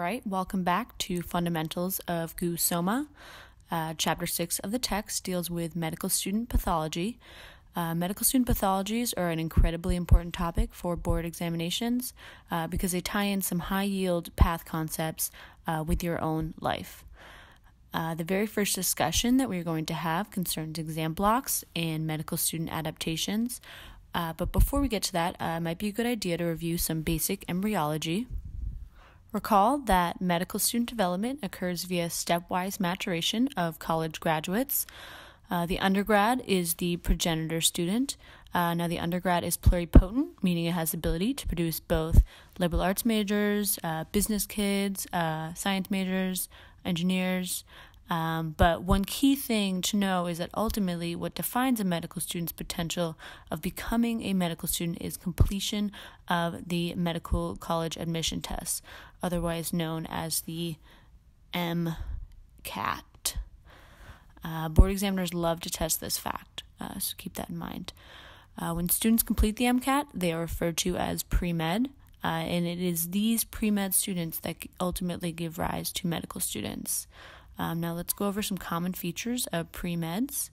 right, welcome back to Fundamentals of GUSOMA. Chapter 6 of the text deals with medical student pathology. Medical student pathologies are an incredibly important topic for board examinations because they tie in some high-yield path concepts with your own life. The very first discussion that we're going to have concerns exam blocks and medical student adaptations. But before we get to that, it might be a good idea to review some basic embryology. Recall that medical student development occurs via stepwise maturation of college graduates. The undergrad is the progenitor student. Now, the undergrad is pluripotent, meaning it has the ability to produce both liberal arts majors, business kids, science majors, engineers. But one key thing to know is that ultimately what defines a medical student's potential of becoming a medical student is completion of the medical college admission test, otherwise known as the MCAT. Board examiners love to test this fact, so keep that in mind. When students complete the MCAT, they are referred to as pre-med, and it is these pre-med students that ultimately give rise to medical students. Now let's go over some common features of pre-meds.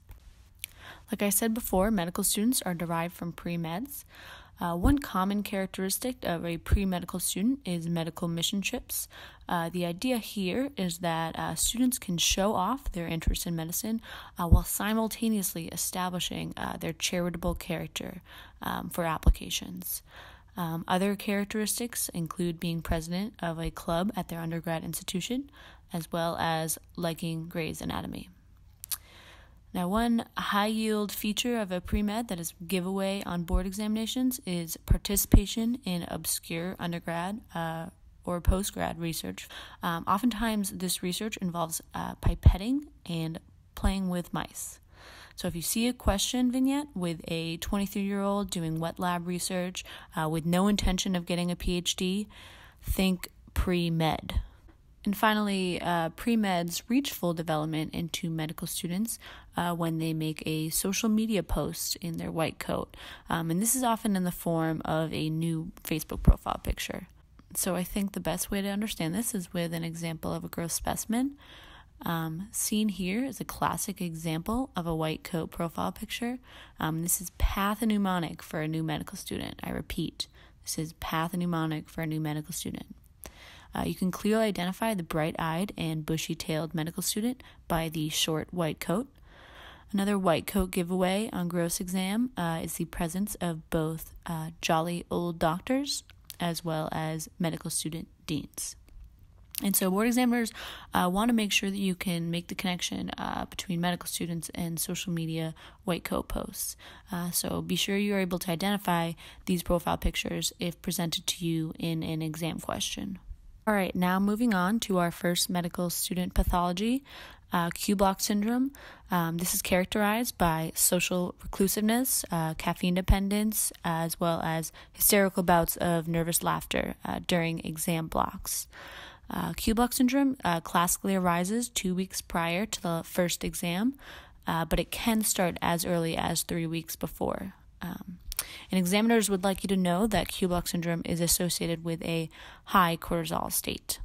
Like I said before, medical students are derived from pre-meds. One common characteristic of a pre-medical student is medical mission trips. The idea here is that students can show off their interest in medicine while simultaneously establishing their charitable character for applications. Other characteristics include being president of a club at their undergrad institution, as well as liking Grey's Anatomy. Now, one high-yield feature of a pre-med that is giveaway on board examinations is participation in obscure undergrad or post-grad research. Oftentimes, this research involves pipetting and playing with mice. So if you see a question vignette with a 23-year-old doing wet lab research with no intention of getting a PhD, think pre-med. And finally, pre-meds reach full development into medical students when they make a social media post in their white coat. And this is often in the form of a new Facebook profile picture. So I think the best way to understand this is with an example of a gross specimen. Seen here is a classic example of a white coat profile picture. This is pathognomonic for a new medical student. I repeat, this is pathognomonic for a new medical student. You can clearly identify the bright-eyed and bushy-tailed medical student by the short white coat. Another white coat giveaway on gross exam is the presence of both jolly old doctors as well as medical student deans. And so board examiners want to make sure that you can make the connection between medical students and social media white coat posts. So be sure you're able to identify these profile pictures if presented to you in an exam question. All right, now moving on to our first medical student pathology, Q-block syndrome. This is characterized by social reclusiveness, caffeine dependence, as well as hysterical bouts of nervous laughter during exam blocks. Q-block syndrome classically arises 2 weeks prior to the first exam, but it can start as early as 3 weeks before. And examiners would like you to know that Q-block syndrome is associated with a high cortisol state.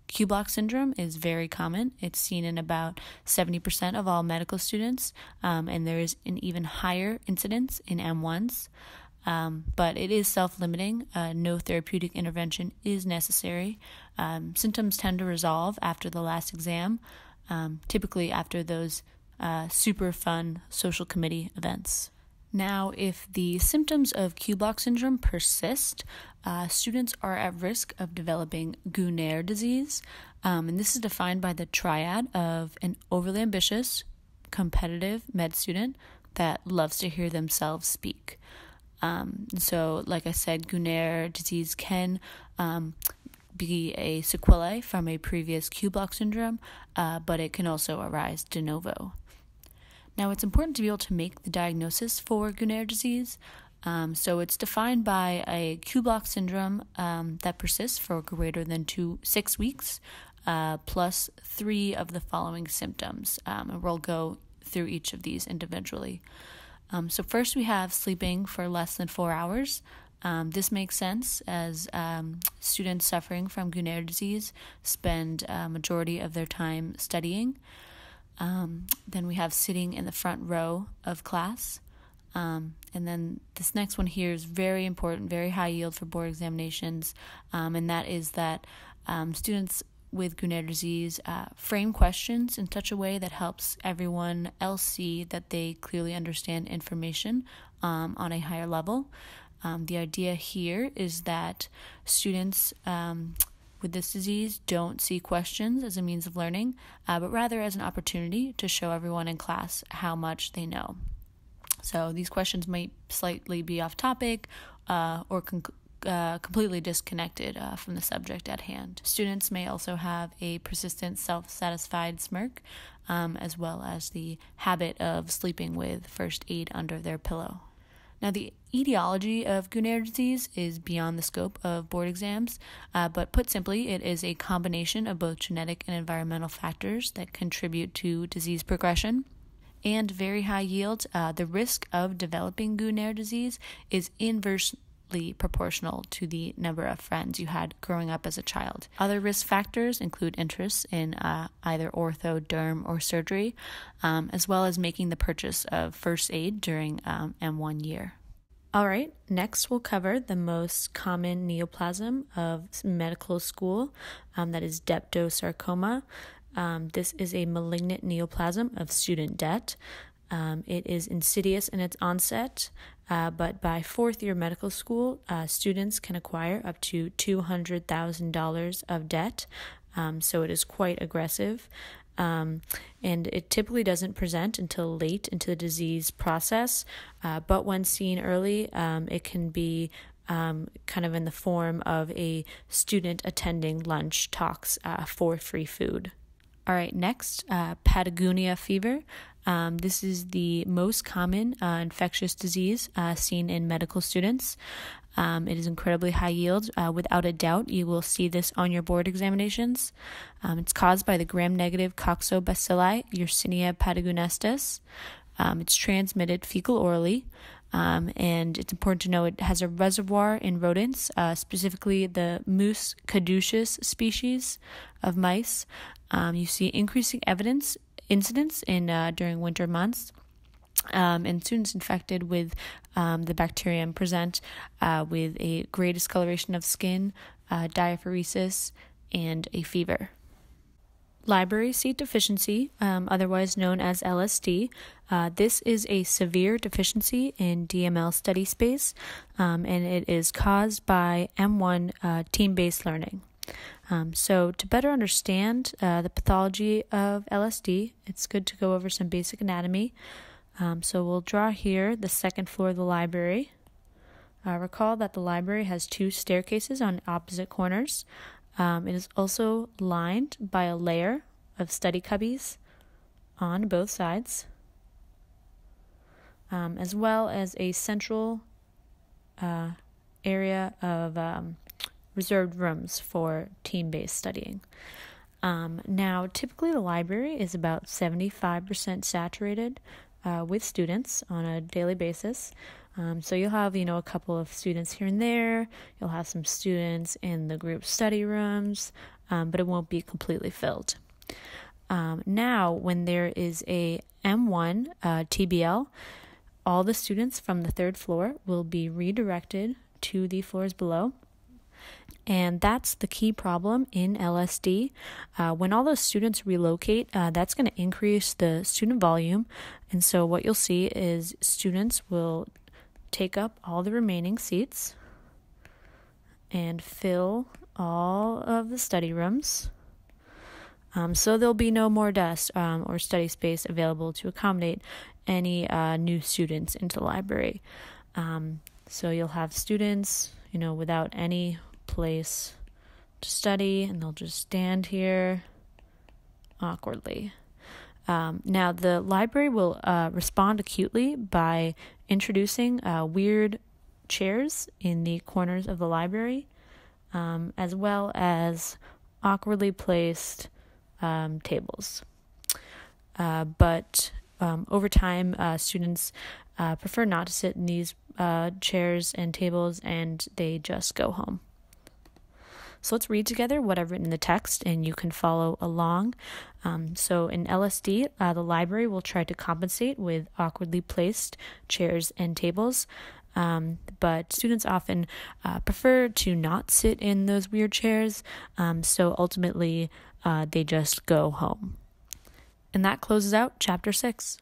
Q-block syndrome is very common. It's seen in about 70% of all medical students, and there is an even higher incidence in M1s. But it is self-limiting. No therapeutic intervention is necessary. Symptoms tend to resolve after the last exam, typically after those super fun social committee events. Now, if the symptoms of Q-block syndrome persist, students are at risk of developing Gunair disease, and this is defined by the triad of an overly ambitious, competitive med student that loves to hear themselves speak. So, like I said, Gunair disease can be a sequelae from a previous Q-block syndrome, but it can also arise de novo. Now, it's important to be able to make the diagnosis for Gunair disease. So it's defined by a Q-block syndrome that persists for greater than 6 weeks, plus 3 of the following symptoms. And we'll go through each of these individually. So first we have sleeping for less than 4 hours. This makes sense as students suffering from Guinea disease spend a majority of their time studying. Then we have sitting in the front row of class. And then this next one here is very important, very high yield for board examinations, and that is that students with Guinea disease frame questions in such a way that helps everyone else see that they clearly understand information on a higher level. The idea here is that students with this disease don't see questions as a means of learning, but rather as an opportunity to show everyone in class how much they know. So these questions might slightly be off topic or completely disconnected from the subject at hand. Students may also have a persistent self-satisfied smirk, as well as the habit of sleeping with first aid under their pillow. Now, the etiology of Guinea disease is beyond the scope of board exams, but put simply, it is a combination of both genetic and environmental factors that contribute to disease progression. And very high yield, the risk of developing Guinea disease is inversely proportional to the number of friends you had growing up as a child. Other risk factors include interests in either ortho, derm, or surgery, as well as making the purchase of first aid during M1 year. All right, next we'll cover the most common neoplasm of medical school, that is deptosarcoma. This is a malignant neoplasm of student debt. It is insidious in its onset, but by fourth year medical school, students can acquire up to $200,000 of debt, so it is quite aggressive. And it typically doesn't present until late into the disease process, but when seen early, it can be kind of in the form of a student attending lunch talks for free food. All right, next, Patagonia fever. This is the most common infectious disease seen in medical students. It is incredibly high yield. Without a doubt, you will see this on your board examinations. It's caused by the gram-negative coccobacilli Yersinia patagonestis. It's transmitted fecal-orally. And it's important to know it has a reservoir in rodents, specifically the Mus caduceus species of mice. You see increasing incidence in during winter months, and students infected with the bacterium present with a gray discoloration of skin, diaphoresis, and a fever. Library seat deficiency, otherwise known as LSD. This is a severe deficiency in DML study space, and it is caused by M1 team-based learning. So to better understand the pathology of LSD, it's good to go over some basic anatomy. So we'll draw here the second floor of the library. Recall that the library has two staircases on opposite corners. It is also lined by a layer of study cubbies on both sides, as well as a central area of reserved rooms for team-based studying. Now, typically the library is about 75% saturated with students on a daily basis. So you'll have, a couple of students here and there. You'll have some students in the group study rooms, but it won't be completely filled. Now, when there is a M1 TBL, all the students from the third floor will be redirected to the floors below. And that's the key problem in LSD. When all those students relocate, that's going to increase the student volume. And so what you'll see is students will take up all the remaining seats and fill all of the study rooms. So there'll be no more desk or study space available to accommodate any new students into the library. So you'll have students, without any place to study, and they'll just stand here awkwardly. Now, the library will respond acutely by introducing weird chairs in the corners of the library, as well as awkwardly placed tables. But over time, students prefer not to sit in these chairs and tables, and they just go home. So let's read together what I've written in the text, and you can follow along. So in LSD, the library will try to compensate with awkwardly placed chairs and tables, but students often prefer to not sit in those weird chairs, so ultimately they just go home. And that closes out Chapter 6.